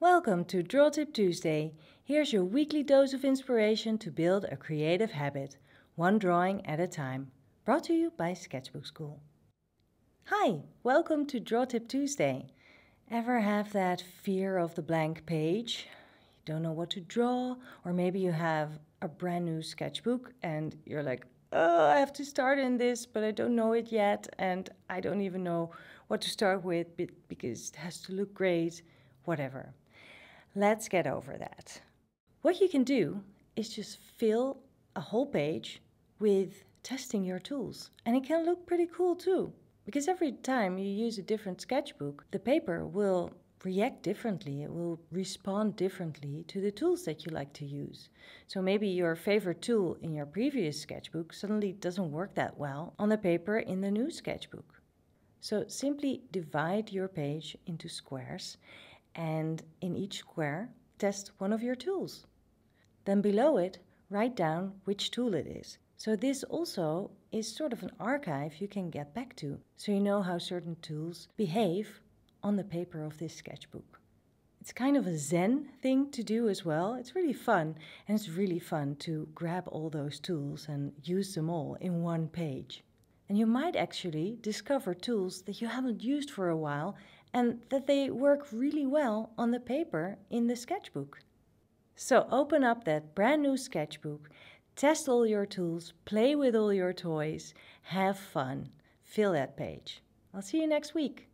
Welcome to Draw Tip Tuesday. Here's your weekly dose of inspiration to build a creative habit, one drawing at a time. Brought to you by Sketchbook School. Hi, welcome to Draw Tip Tuesday. Ever have that fear of the blank page? You don't know what to draw, or maybe you have a brand new sketchbook and you're like, oh, I have to start in this, but I don't know it yet, and I don't even know what to start with because it has to look great, whatever. Let's get over that. What you can do is just fill a whole page with testing your tools. And it can look pretty cool too, because every time you use a different sketchbook, the paper will react differently. It will respond differently to the tools that you like to use. So maybe your favorite tool in your previous sketchbook suddenly doesn't work that well on the paper in the new sketchbook. So simply divide your page into squares, and in each square, test one of your tools. Then below it, write down which tool it is. So this also is sort of an archive you can get back to, so you know how certain tools behave on the paper of this sketchbook. It's kind of a Zen thing to do as well. It's really fun, and it's really fun to grab all those tools and use them all in one page. And you might actually discover tools that you haven't used for a while and that they work really well on the paper in the sketchbook. So open up that brand new sketchbook, test all your tools, play with all your toys, have fun, fill that page. I'll see you next week.